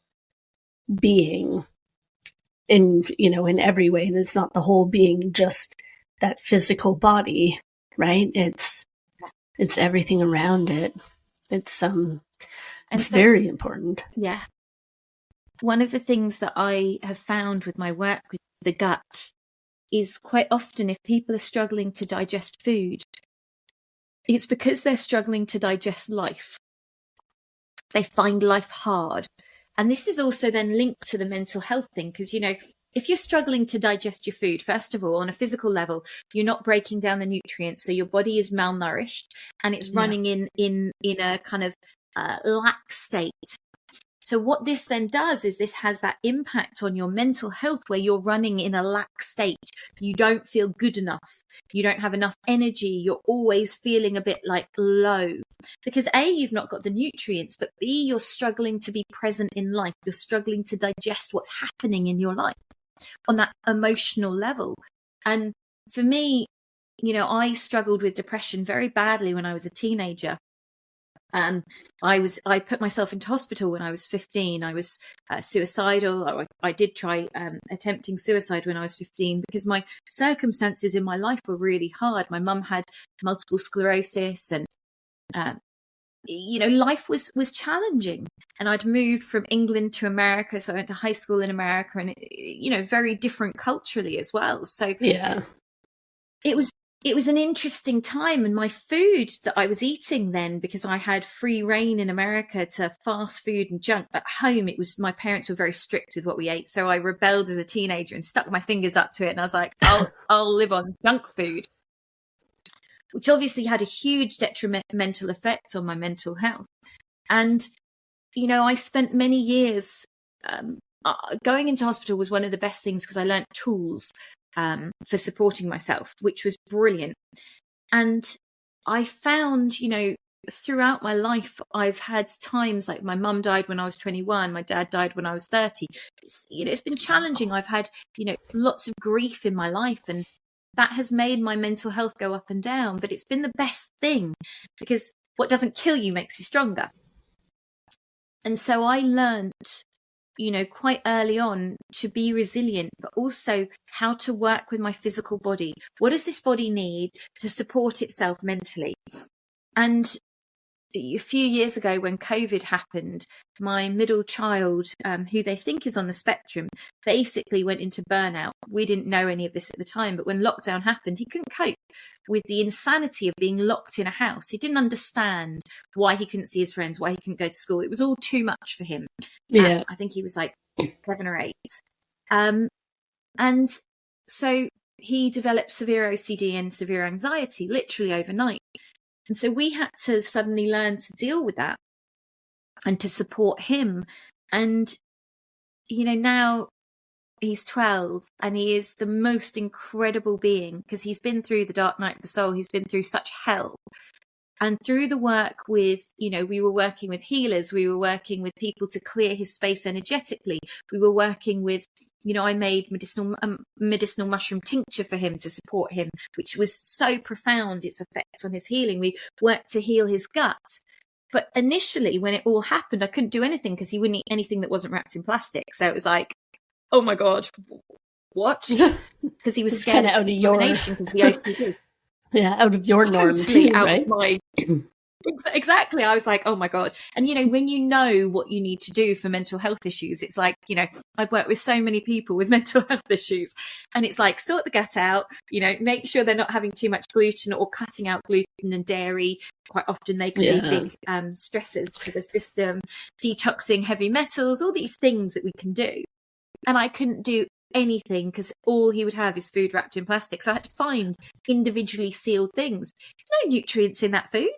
being in every way. And it's not the whole being, just that physical body, right? It's everything around it. It's very important. Yeah. One of the things that I have found with my work with the gut is quite often if people are struggling to digest food, it's because they're struggling to digest life. They find life hard. And this is also then linked to the mental health thing, because, you know, if you're struggling to digest your food, first of all, on a physical level, you're not breaking down the nutrients. So your body is malnourished and it's running in a kind of lack state. So what this then does is this has that impact on your mental health where you're running in a lack state. You don't feel good enough. You don't have enough energy. You're always feeling a bit like low because A, you've not got the nutrients, but B, you're struggling to be present in life. You're struggling to digest what's happening in your life on that emotional level. And for me, you know, I struggled with depression very badly when I was a teenager. I put myself into hospital when I was 15. I was suicidal. I did try attempting suicide when I was 15 because my circumstances in my life were really hard. My mum had multiple sclerosis and, you know, life was challenging. And I'd moved from England to America. So I went to high school in America and, you know, very different culturally as well. So yeah, it was an interesting time, and my food that I was eating then, because I had free reign in America to fast food and junk. At home, my parents were very strict with what we ate. So I rebelled as a teenager and stuck my fingers up to it. And I was like, I'll live on junk food, which obviously had a huge detrimental effect on my mental health. And, you know, I spent many years going into hospital was one of the best things because I learned tools for supporting myself, which was brilliant. And I found, you know, throughout my life, I've had times like my mum died when I was 21, my dad died when I was 30. It's been challenging. I've had, you know, lots of grief in my life, and that has made my mental health go up and down. But it's been the best thing because what doesn't kill you makes you stronger. And so I learned, you know, quite early on to be resilient, but also how to work with my physical body. What does this body need to support itself mentally? And a few years ago when COVID happened, my middle child, who they think is on the spectrum, basically went into burnout. We didn't know any of this at the time, but when lockdown happened, he couldn't cope with the insanity of being locked in a house. He didn't understand why he couldn't see his friends, why he couldn't go to school. It was all too much for him. Yeah. I think he was like 7 or 8. And so he developed severe OCD and severe anxiety literally overnight. And so we had to suddenly learn to deal with that and to support him. And, you know, now he's 12 and he is the most incredible being because he's been through the dark night of the soul. He's been through such hell. And through the work with, you know, we were working with healers, we were working with people to clear his space energetically. We were working with, you know, I made medicinal mushroom tincture for him to support him, which was so profound, its effect on his healing. We worked to heal his gut. But initially, when it all happened, I couldn't do anything because he wouldn't eat anything that wasn't wrapped in plastic. So it was like, oh my God, what? Because he was scared of contamination because the OCD. Yeah, out of your norm Totally too, out right? of my... Exactly. I was like, oh my God. And, when you know what you need to do for mental health issues, it's like, I've worked with so many people with mental health issues, and it's like, sort the gut out, make sure they're not having too much gluten or cutting out gluten and dairy. Quite often they can be big stressors to the system, detoxing heavy metals, all these things that we can do. And I couldn't do anything because all he would have is food wrapped in plastic. So I had to find individually sealed things. There's no nutrients in that food.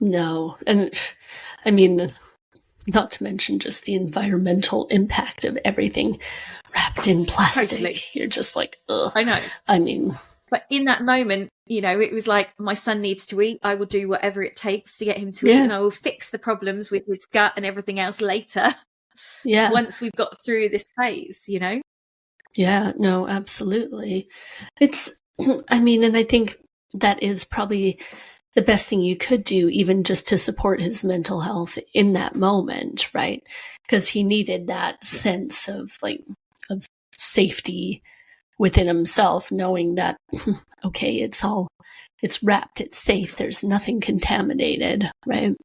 No. And I mean, not to mention just the environmental impact of everything wrapped in plastic. Totally. You're just like, ugh. I know. I mean, but in that moment, it was like, my son needs to eat. I will do whatever it takes to get him to eat, and I will fix the problems with his gut and everything else later. Yeah. Once we've got through this phase, Yeah, no, absolutely. It's, I mean, and I think that is probably the best thing you could do, even just to support his mental health in that moment, right? Because he needed that sense of safety within himself, knowing that, okay, it's wrapped, it's safe, there's nothing contaminated, right?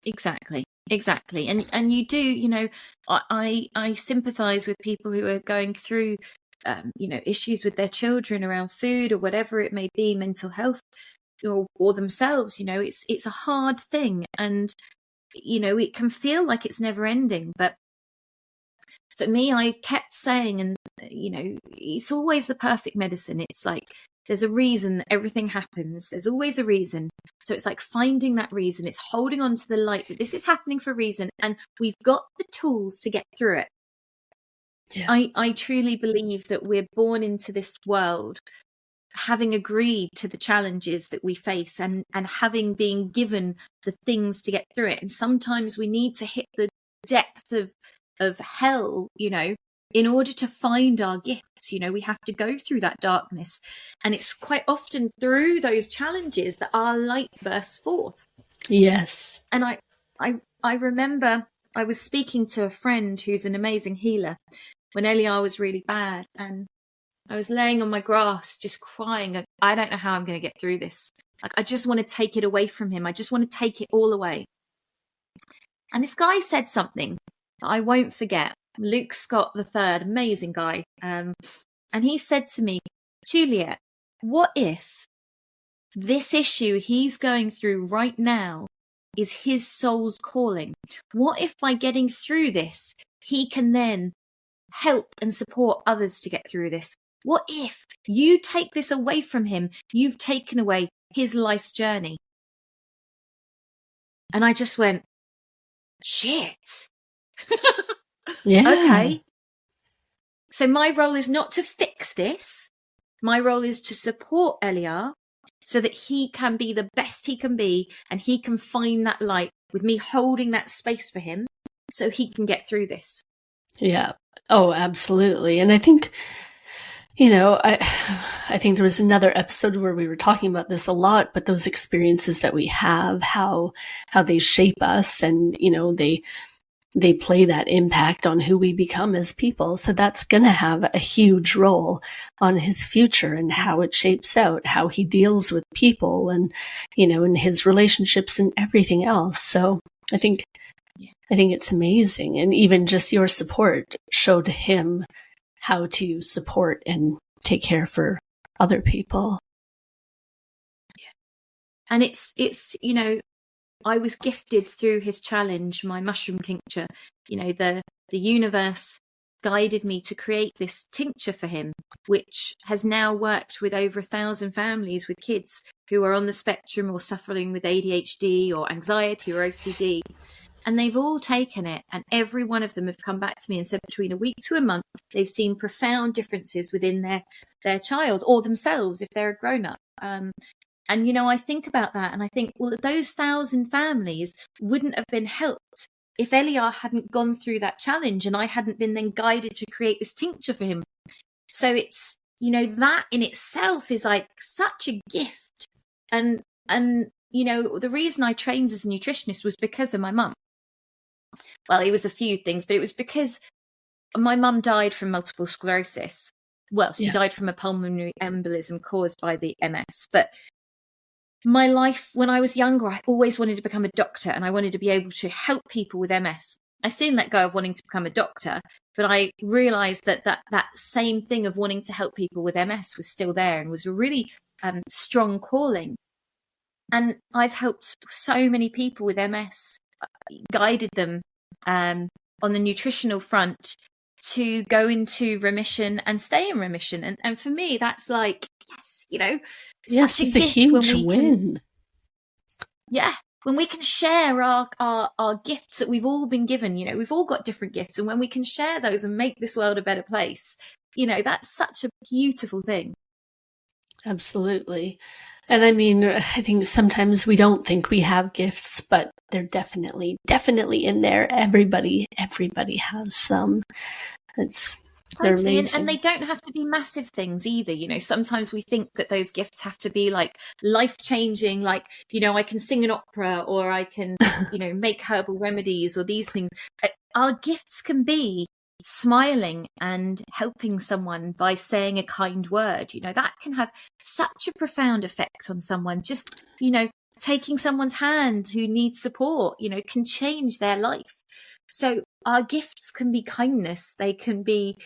Exactly. And you do, I sympathize with people who are going through, issues with their children around food or whatever it may be, mental health, or themselves. It's a hard thing, and it can feel like it's never ending. But for me, I kept saying, and it's always the perfect medicine. It's like, there's a reason that everything happens. There's always a reason. So it's like finding that reason. It's holding on to the light that this is happening for a reason, and we've got the tools to get through it. Yeah. I truly believe that we're born into this world having agreed to the challenges that we face, and having been given the things to get through it. And sometimes we need to hit the depth of hell, in order to find our gifts. We have to go through that darkness, and it's quite often through those challenges that our light bursts forth. Yes. And I remember I was speaking to a friend who's an amazing healer when Eliar was really bad, and I was laying on my grass just crying. I don't know how I'm going to get through this. Like, I just want to take it away from him. I just want to take it all away. And this guy said something that I won't forget. Luke Scott III, amazing guy. And he said to me, Juliette, what if this issue he's going through right now is his soul's calling? What if by getting through this, he can then help and support others to get through this? What if you take this away from him? You've taken away his life's journey. And I just went, shit. Yeah. Okay. So my role is not to fix this. My role is to support Eliar so that he can be the best he can be, and he can find that light with me holding that space for him so he can get through this. Yeah. Oh, absolutely. And I think, I think there was another episode where we were talking about this a lot, but those experiences that we have, how they shape us, and, they play that impact on who we become as people. So that's going to have a huge role on his future and how it shapes out, how he deals with people, and, in his relationships and everything else. So I think it's amazing. And even just your support showed him how to support and take care for other people. Yeah. And it's, I was gifted through his challenge, my mushroom tincture. The universe guided me to create this tincture for him, which has now worked with over 1,000 families with kids who are on the spectrum or suffering with ADHD or anxiety or OCD. And they've all taken it, and every one of them have come back to me and said between a week to a month, they've seen profound differences within their child or themselves if they're a grown-up. And, I think about that, and I think, well, those 1,000 families wouldn't have been helped if Eliar hadn't gone through that challenge and I hadn't been then guided to create this tincture for him. So it's, that in itself is like such a gift. And the reason I trained as a nutritionist was because of my mum. Well, it was a few things, but it was because my mum died from multiple sclerosis. Well, she died from a pulmonary embolism caused by the MS. But my life, when I was younger, I always wanted to become a doctor, and I wanted to be able to help people with MS. I soon let go of wanting to become a doctor, but I realized that same thing of wanting to help people with MS was still there and was a really strong calling. And I've helped so many people with MS, guided them on the nutritional front to go into remission and stay in remission. And for me, that's like, yes, such it's a huge win. When we can share our gifts that we've all been given, we've all got different gifts. And when we can share those and make this world a better place, that's such a beautiful thing. Absolutely. And I mean, I think sometimes we don't think we have gifts, but they're definitely in there. Everybody has some. They're amazing. And they don't have to be massive things either. Sometimes we think that those gifts have to be like life-changing, like, I can sing an opera, or I can, make herbal remedies, or these things. Our gifts can be smiling and helping someone by saying a kind word. That can have such a profound effect on someone. Just, taking someone's hand who needs support, can change their life. So our gifts can be kindness. They can be,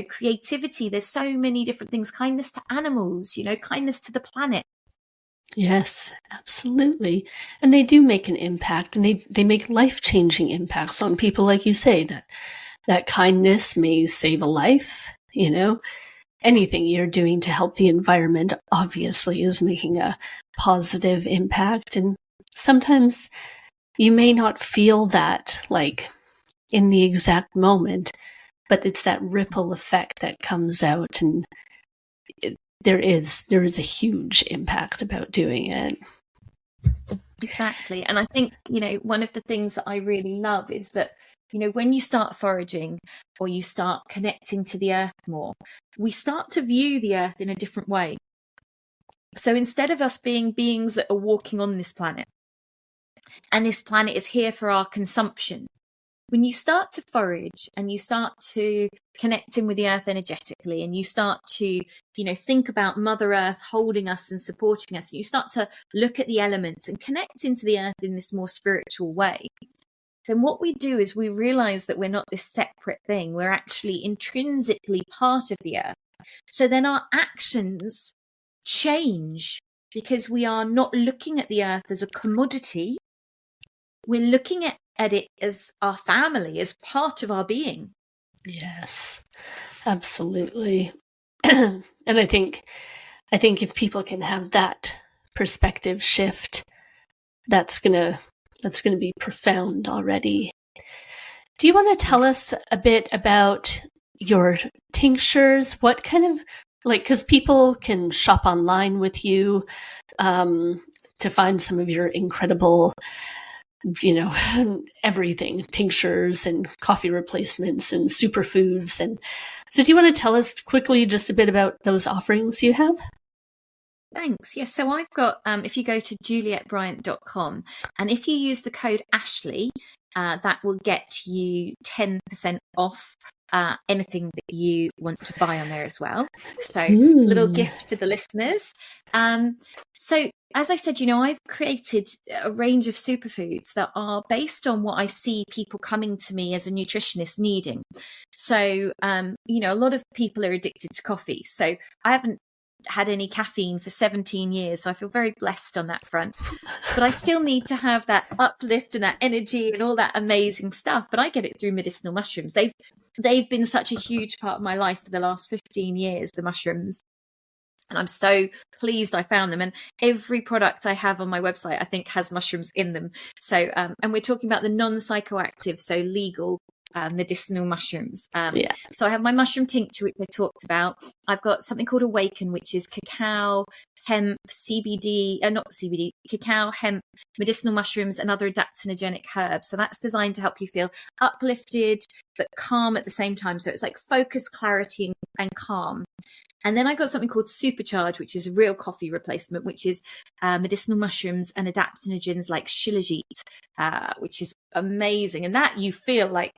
creativity. There's so many different things. Kindness to animals, kindness to the planet. Yes, absolutely. And they do make an impact, and they make life-changing impacts on people, like you say, that kindness may save a life. Anything you're doing to help the environment obviously is making a positive impact. And sometimes you may not feel that like in the exact moment, but it's that ripple effect that comes out, and there is a huge impact about doing it. Exactly. And I think, one of the things that I really love is that, when you start foraging or you start connecting to the earth more, we start to view the earth in a different way. So instead of us being beings that are walking on this planet, and this planet is here for our consumption, when you start to forage and you start to connect in with the earth energetically, and you start to, think about Mother Earth holding us and supporting us, and you start to look at the elements and connect into the earth in this more spiritual way, then what we do is we realize that we're not this separate thing. We're actually intrinsically part of the earth. So then our actions change, because we are not looking at the earth as a commodity. We're looking at it as our family, as part of our being. Yes, absolutely. And I think if people can have that perspective shift, that's gonna be profound already. Do you want to tell us a bit about your tinctures? What kind of, because people can shop online with you to find some of your incredible, everything, tinctures and coffee replacements and superfoods. And so do you want to tell us quickly just a bit about those offerings you have? Thanks. Yes. So I've got, if you go to JulietteBryant.com, and if you use the code Ashley, that will get you 10% off anything that you want to buy on there as well. So little gift for the listeners. So as I said, I've created a range of superfoods that are based on what I see people coming to me as a nutritionist needing. So, a lot of people are addicted to coffee. So I haven't had any caffeine for 17 years. So I feel very blessed on that front. But I still need to have that uplift and that energy and all that amazing stuff. But I get it through medicinal mushrooms. They've been such a huge part of my life for the last 15 years, the mushrooms. And I'm so pleased I found them. And every product I have on my website, I think, has mushrooms in them. So, and we're talking about the non-psychoactive, so legal medicinal mushrooms. So I have my mushroom tincture, which I talked about. I've got something called Awaken, which is cacao, hemp, cacao, hemp, medicinal mushrooms, and other adaptogenic herbs. So that's designed to help you feel uplifted, but calm at the same time. So it's like focus, clarity, and calm. And then I got something called Supercharge, which is a real coffee replacement, which is medicinal mushrooms and adaptogens like shilajit, which is amazing. And that you feel like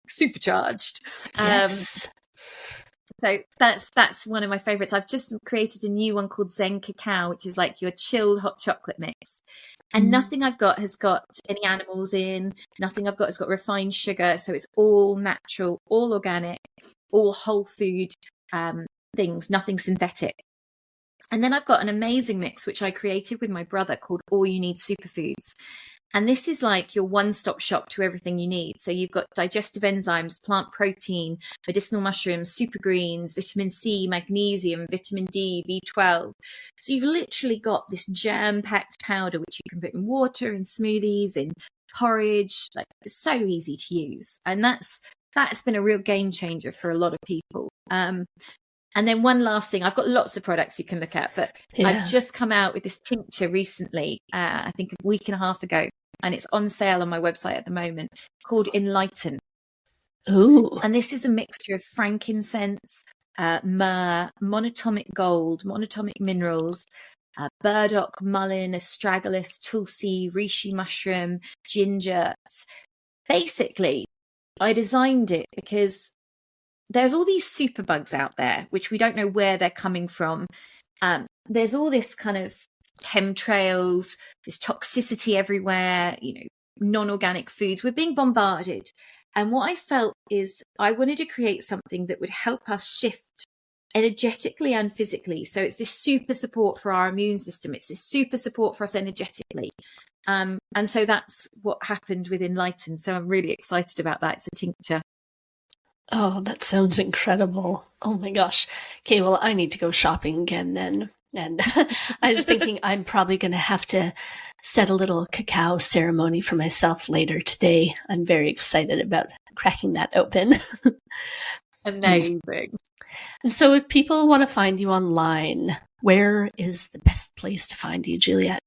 supercharged. Yes. So that's one of my favorites. I've just created a new one called Zen Cacao, which is like your chilled hot chocolate mix. And nothing I've got has got any animals in. Nothing I've got has got refined sugar. So it's all natural, all organic, all whole food things, nothing synthetic. And then I've got an amazing mix, which I created with my brother called All You Need Superfoods. And this is like your one-stop shop to everything you need. So you've got digestive enzymes, plant protein, medicinal mushrooms, super greens, vitamin C, magnesium, vitamin D, B12. So you've literally got this jam-packed powder, which you can put in water, in smoothies, in porridge. Like, it's so easy to use. And that's been a real game changer for a lot of people. And then one last thing, I've got lots of products you can look at, but I've just come out with this tincture recently, I think a week and a half ago, and it's on sale on my website at the moment, called Enlighten. Ooh. And this is a mixture of frankincense, myrrh, monatomic gold, monatomic minerals, burdock, mullein, astragalus, tulsi, reishi mushroom, ginger. Basically, I designed it because there's all these superbugs out there, which we don't know where they're coming from. There's all this kind of chemtrails, this toxicity everywhere, non-organic foods. We're being bombarded. And what I felt is I wanted to create something that would help us shift energetically and physically. So it's this super support for our immune system. It's this super support for us energetically. And so that's what happened with Enlighten. So I'm really excited about that. It's a tincture. Oh, that sounds incredible. Oh my gosh. Okay, well, I need to go shopping again then. And I was thinking I'm probably going to have to set a little cacao ceremony for myself later today. I'm very excited about cracking that open. Amazing. And so if people want to find you online, where is the best place to find you, Juliette?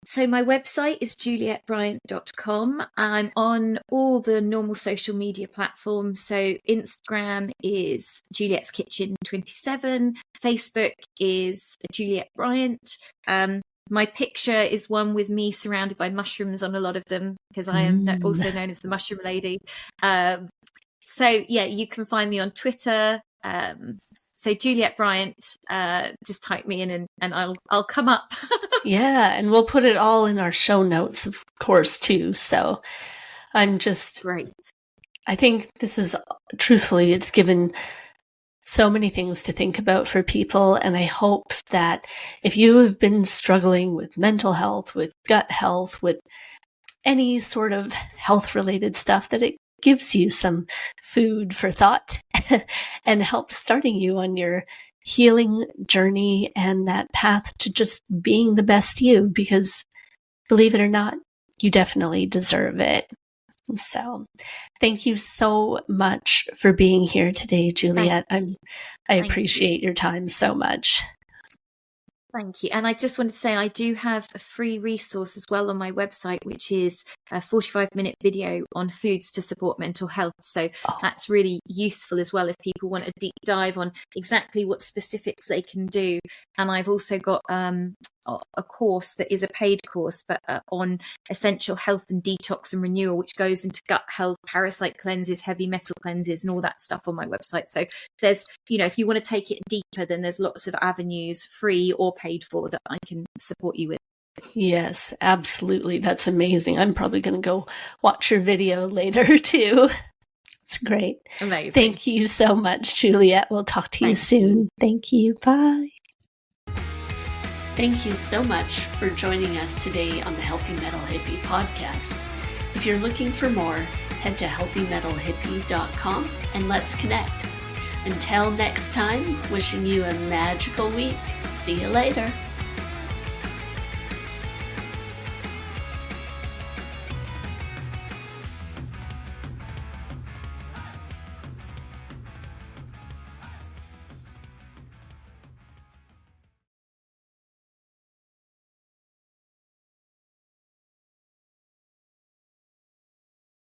So my website is juliettebryant.com. I'm on all the normal social media platforms. So Instagram is Juliette's Kitchen 27. Facebook is Juliette Bryant. My picture is one with me surrounded by mushrooms on a lot of them because I am also known as the Mushroom Lady. So yeah, you can find me on Twitter. So Juliette Bryant, just type me in and I'll come up. Yeah, and we'll put it all in our show notes, of course, too. So I'm just great. I think this is, truthfully, it's given so many things to think about for people. And I hope that if you have been struggling with mental health, with gut health, with any sort of health-related stuff, that it gives you some food for thought and helps starting you on your healing journey and that path to just being the best you, because believe it or not, you definitely deserve it. So thank you so much for being here today, Juliette. I appreciate your time so much. Thank you. And I just want to say I do have a free resource as well on my website, which is a 45-minute video on foods to support mental health. So that's really useful as well if people want a deep dive on exactly what specifics they can do. And I've also got a course that is a paid course, but on essential health and detox and renewal, which goes into gut health, parasite cleanses, heavy metal cleanses, and all that stuff on my website. So there's, if you want to take it deeper, then there's lots of avenues, free or paid for, that I can support you with. Yes, absolutely. That's amazing. I'm probably going to go watch your video later too. It's great. Amazing. Thank you so much, Juliette. We'll talk to you soon. Thank you. Bye. Thank you so much for joining us today on the Healthy Metal Hippie podcast. If you're looking for more, head to healthymetalhippie.com and let's connect. Until next time, wishing you a magical week. See you later.